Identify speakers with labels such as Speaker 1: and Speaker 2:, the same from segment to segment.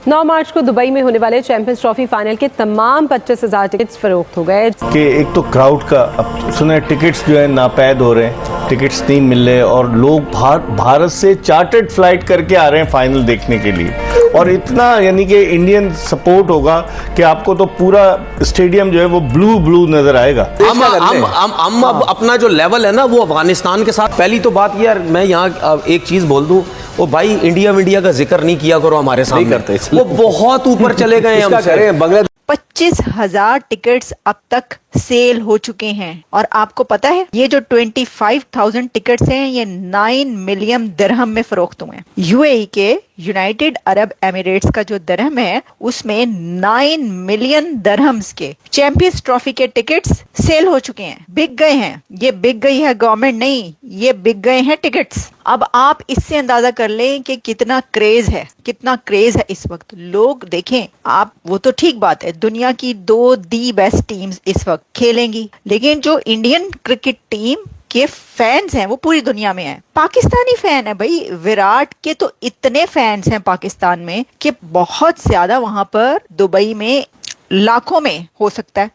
Speaker 1: 9 मार्च को दुबई में होने वाले चैंपियंस ट्रॉफी फाइनल के तमाम 25,000 टिकट्स फरोख्त हो गए
Speaker 2: कि एक तो क्राउड का अब सुने टिकट्स जो है नापैद हो रहे हैं, टिकट्स नहीं मिल रहे और लोग भारत से चार्टर्ड फ्लाइट करके आ रहे हैं फाइनल देखने के लिए। और इतना यानी कि इंडियन सपोर्ट होगा कि आपको तो पूरा स्टेडियम जो है वो ब्लू नजर आएगा।
Speaker 3: हम अब अपना जो लेवल है ना वो अफगानिस्तान के साथ, पहली तो बात यार मैं यहाँ एक चीज बोल दूं, वो भाई इंडिया का जिक्र नहीं किया करो हमारे सामने, करते वो बहुत ऊपर चले गए हैं।
Speaker 4: 25,000 टिकट्स अब तक सेल हो चुके हैं और आपको पता है ये जो 25,000 टिकट्स हैं ये 9 मिलियन दिरहम में फरोख्त हुए हैं। यूएई के यूनाइटेड अरब एमिरेट्स का जो दिरहम है उसमें 9 मिलियन दिरहम्स के चैंपियंस ट्रॉफी के टिकट्स सेल हो चुके हैं, बिक गए हैं। ये बिक गई है गवर्नमेंट नहीं, ये बिक गए हैं टिकट्स। अब आप इससे अंदाजा कर लें कि कितना क्रेज है इस वक्त। लोग देखें आप, वो तो ठीक बात है दुनिया की 2 दी बेस्ट टीम्स इस वक्त खेलेंगी, लेकिन जो इंडियन क्रिकेट टीम के फैंस हैं वो पूरी दुनिया में हैं। पाकिस्तानी फैन है भाई, विराट के तो इतने फैंस हैं पाकिस्तान में कि बहुत ज्यादा वहां पर दुबई में लाखों में हो सकता है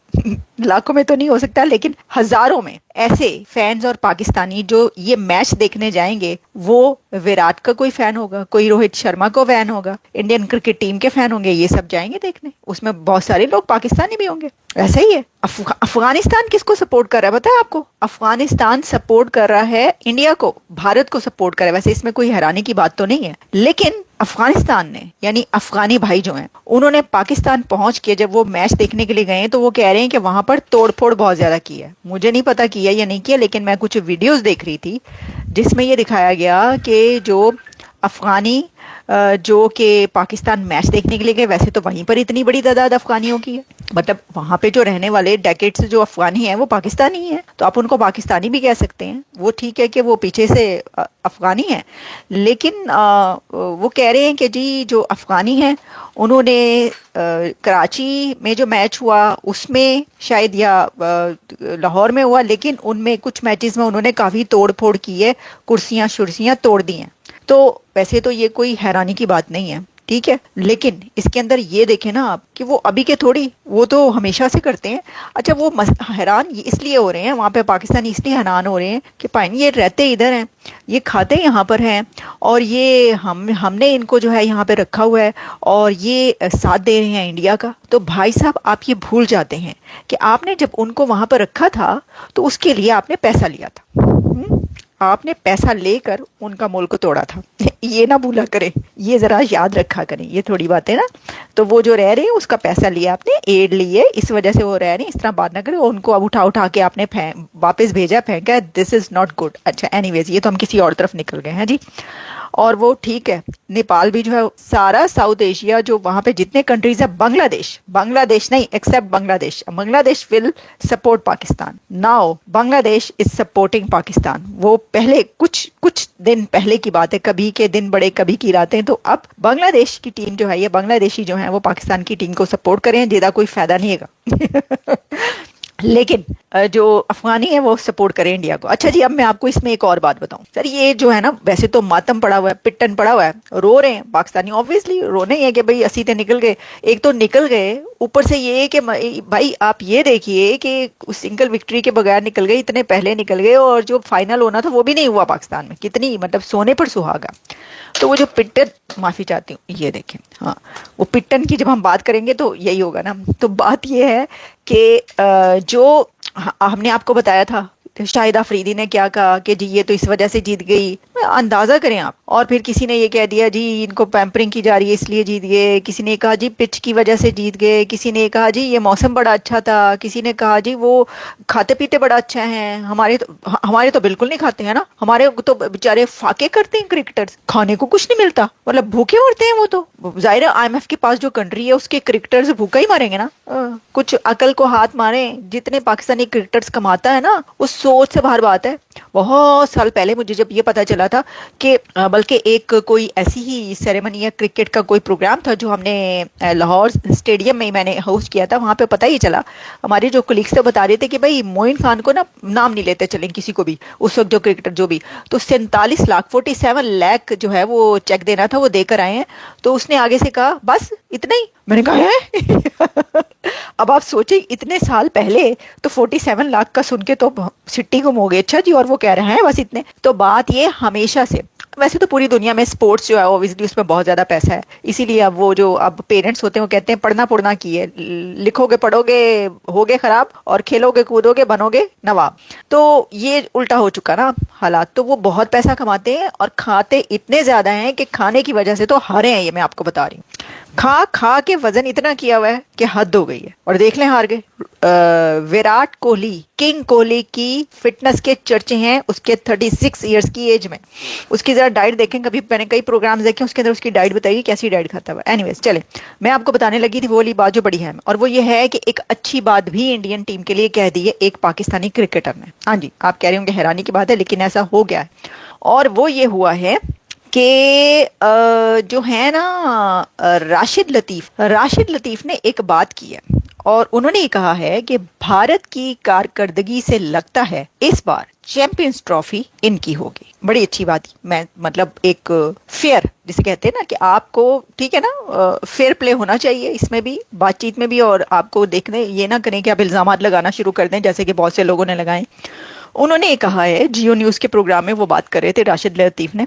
Speaker 4: लाखों में तो नहीं हो सकता लेकिन हजारों में ऐसे फैंस और पाकिस्तानी जो ये मैच देखने जाएंगे वो विराट का कोई फैन होगा, कोई रोहित शर्मा को फैन होगा, इंडियन क्रिकेट टीम के फैन होंगे, ये सब जाएंगे देखने। उसमें बहुत सारे लोग पाकिस्तानी भी होंगे। ऐसा ही है। अफगानिस्तान किसको सपोर्ट कर रहा है पता है आपको? अफगानिस्तान सपोर्ट कर रहा है इंडिया को, भारत को सपोर्ट कर रहा है। वैसे इसमें कोई हैरानी की बात तो नहीं है, लेकिन अफगानिस्तान ने यानी अफगानी भाई जो हैं उन्होंने पाकिस्तान पहुंच के जब वो मैच देखने के लिए गए तो वो कह रहे हैं कि वहां पर तोड़फोड़ बहुत ज्यादा की है। मुझे नहीं पता किया या नहीं किया, लेकिन मैं कुछ वीडियोस देख रही थी जिसमें ये दिखाया गया कि जो अफगानी जो कि पाकिस्तान मैच देखने के लिए गए, वैसे तो वहीं पर इतनी बड़ी तादाद अफगानियों की है, मतलब वहां पे जो रहने वाले डेकेड्स जो अफगानी हैं वो पाकिस्तानी हैं, तो आप उनको पाकिस्तानी भी कह सकते हैं। वो ठीक है कि वो पीछे से अफगानी हैं, लेकिन वो कह रहे हैं कि जी जो अफगानी हैं उन्होंने कराची में जो मैच हुआ उसमें शायद या लाहौर में हुआ, लेकिन उनमें कुछ मैचेस में उन्होंने काफ़ी तोड़ फोड़ की है, कुर्सियाँ शुर्सियाँ तोड़ दी हैं। तो वैसे तो ये कोई हैरानी की बात नहीं है, ठीक है, लेकिन इसके अंदर ये देखें ना आप कि वो अभी के थोड़ी, वो तो हमेशा से करते हैं। अच्छा वो हैरान इसलिए हो रहे हैं वहाँ पे पाकिस्तानी, इसलिए हैरान हो रहे हैं कि पानी ये रहते इधर हैं, ये खाते यहाँ पर हैं और ये हमने इनको जो है यहाँ पे रखा हुआ है और ये साथ दे रहे हैं इंडिया का। तो भाई साहब आप ये भूल जाते हैं कि आपने जब उनको वहाँ पर रखा था तो उसके लिए आपने पैसा लिया था, आपने पैसा लेकर उनका मुल्क तोड़ा था। ये ना भूला करें, ये जरा याद रखा करें, ये थोड़ी बात है ना। तो वो जो रह रहे हैं उसका पैसा लिया आपने, एड ली है, इस वजह से वो रह रहे हैं, इस तरह बात ना करें। उनको अब उठा के आपने वापस भेजा, फेंका, दिस इज नॉट गुड। अच्छा एनीवेज, ये तो हम किसी और तरफ निकल गए हैं जी। और वो ठीक है, नेपाल भी जो है, सारा साउथ एशिया जो वहां पे जितने कंट्रीज है, बांग्लादेश नहीं except Bangladesh will support Pakistan. Now Bangladesh is supporting Pakistan. वो पहले कुछ दिन पहले की बात है, कभी के दिन बड़े कभी की रातें। तो अब बांग्लादेश की टीम जो है, ये बांग्लादेशी जो है वो पाकिस्तान की टीम को सपोर्ट करें, ज्यादा कोई फायदा नहीं है लेकिन जो अफगानी है वो सपोर्ट करें इंडिया को। अच्छा जी, अब मैं आपको इसमें एक और बात बताऊं सर, ये जो है ना, वैसे तो मातम पड़ा हुआ है, पिट्टन पड़ा हुआ है, रो रहे हैं पाकिस्तानी, ऑब्वियसली रोने ही है कि भाई असी तो निकल गए। एक तो निकल गए, ऊपर से ये कि भाई आप ये देखिए कि सिंगल विक्ट्री के बगैर निकल गए, इतने पहले निकल गए, और जो फाइनल होना था वो भी नहीं हुआ पाकिस्तान में। कितनी मतलब सोने पर सुहागा। तो वो जो पिट्टन, माफी चाहती हूँ, ये देखें, हाँ वो पिट्टन की जब हम बात करेंगे तो यही होगा ना। तो बात ये है कि जो हमने आपको बताया था, शाहिद अफरीदी ने क्या कहा कि जी ये तो इस वजह से जीत गई, अंदाजा करें आप। और फिर किसी ने ये कह दिया जी इनको पैम्परिंग की जा रही है इसलिए जीत गए, किसी ने कहा जी पिच की वजह से जीत गए, किसी ने कहा जी ये मौसम बड़ा अच्छा था, किसी ने कहा जी वो खाते पीते बड़ा अच्छा है। हमारे तो बिल्कुल नहीं खाते हैं ना, हमारे तो बेचारे फाके करते हैं क्रिकेटर्स, खाने को कुछ नहीं मिलता, मतलब भूखे मरते हैं वो तो। जाहिर है IMF के पास जो कंट्री है उसके क्रिकेटर्स भूखा ही मरेंगे ना। कुछ अकल को हाथ मारे, जितने पाकिस्तानी क्रिकेटर्स कमाता है ना, उस सोच से बाहर बात है बहुत साल पहले मुझे जब ये पता चला था कि बल्कि एक कोई ऐसी ही सेरेमनी या क्रिकेट का कोई प्रोग्राम था जो हमने लाहौर स्टेडियम में मैंने होस्ट किया था, वहाँ पे पता ही चला, हमारे जो कोलीग्स थे बता रहे थे कि भाई मोइन खान को ना नाम नहीं लेते चलें किसी को भी, उस वक्त जो क्रिकेटर जो भी, तो 47 लाख 47 लाख जो है वो चेक देना था, वो देकर आए हैं। तो उसने आगे से कहा बस इतना ही। मैंने कहा है अब आप सोचें इतने साल पहले तो 47 लाख का सुन के तो सिट्टी गुम हो गई। अच्छा जी, और वो कह रहे हैं बस इतने। तो बात ये हमेशा से, वैसे तो पूरी दुनिया में स्पोर्ट्स जो है ऑब्वियसली उसमें बहुत ज्यादा पैसा है, इसीलिए अब वो जो अब पेरेंट्स होते हैं वो कहते हैं पढ़ना पुढ़ना की है, लिखोगे पढ़ोगे होगे खराब और खेलोगे कूदोगे बनोगे नवाब। तो ये उल्टा हो चुका ना हालात। तो वो बहुत पैसा कमाते हैं और खाते इतने ज्यादा हैं कि खाने की वजह से तो हारे हैं, ये मैं आपको बता रही हूँ। खा खा के वजन इतना किया हुआ है कि हद हो गई है। और देख लें हार गए। विराट कोहली, किंग कोहली की फिटनेस के चर्चे हैं उसके 36 इयर्स की एज में। उसकी जरा डाइट देखें, कभी मैंने कई प्रोग्राम्स देखे उसके अंदर उसकी डाइट बताइए कैसी डाइट खाता हुआ। एनीवेज चले, मैं आपको बताने लगी थी वो वाली बात जो बड़ी है, और वो ये है कि एक अच्छी बात भी इंडियन टीम के लिए कह दी है एक पाकिस्तानी क्रिकेटर ने। हाँ जी, आप कह रहे होंगे हैरानी की बात है, लेकिन ऐसा हो गया है। और वो ये हुआ है कि जो है ना राशिद लतीफ ने एक बात की है और उन्होंने ये कहा है कि भारत की कारकर्दगी से लगता है इस बार चैंपियंस ट्रॉफी इनकी होगी। बड़ी अच्छी बात, मैं मतलब एक फेयर जिसे कहते हैं ना कि आपको ठीक है ना फेयर प्ले होना चाहिए इसमें भी, बातचीत में भी, और आपको देखने ये ना करें कि आप इल्जामात लगाना शुरू कर दें जैसे कि बहुत से लोगों ने लगाए। उन्होंने ये कहा है, जियो न्यूज के प्रोग्राम में वो बात कर रहे थे राशिद लतीफ ने,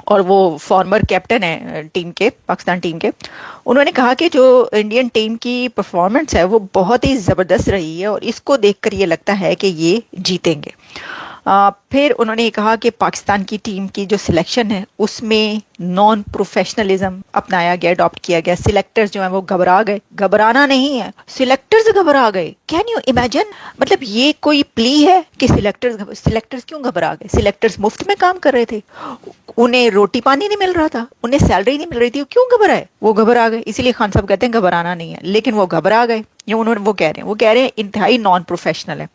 Speaker 4: और वो फॉर्मर कैप्टन है टीम के, पाकिस्तान टीम के। उन्होंने कहा कि जो इंडियन टीम की परफॉर्मेंस है वो बहुत ही ज़बरदस्त रही है और इसको देखकर ये लगता है कि ये जीतेंगे। फिर उन्होंने ये कहा कि पाकिस्तान की टीम की जो सिलेक्शन है उसमें नॉन प्रोफेशनलिज्म अपनाया गया, अडॉप्ट किया गया। सिलेक्टर्स जो है वो घबरा गए, घबराना नहीं है, सिलेक्टर्स घबरा गए। कैन यू इमेजिन, मतलब ये कोई प्ली है कि सिलेक्टर्स क्यों घबरा गए? सिलेक्टर्स मुफ्त में काम कर रहे थे, उन्हें रोटी पानी नहीं मिल रहा था, उन्हें सैलरी नहीं मिल रही थी, क्यों घबराए? वो घबरा गए। इसीलिए खान साहब कहते हैं घबराना नहीं है, लेकिन वो घबरा गए। ये वो कह रहे हैं इंतहाई नॉन प्रोफेशनल है।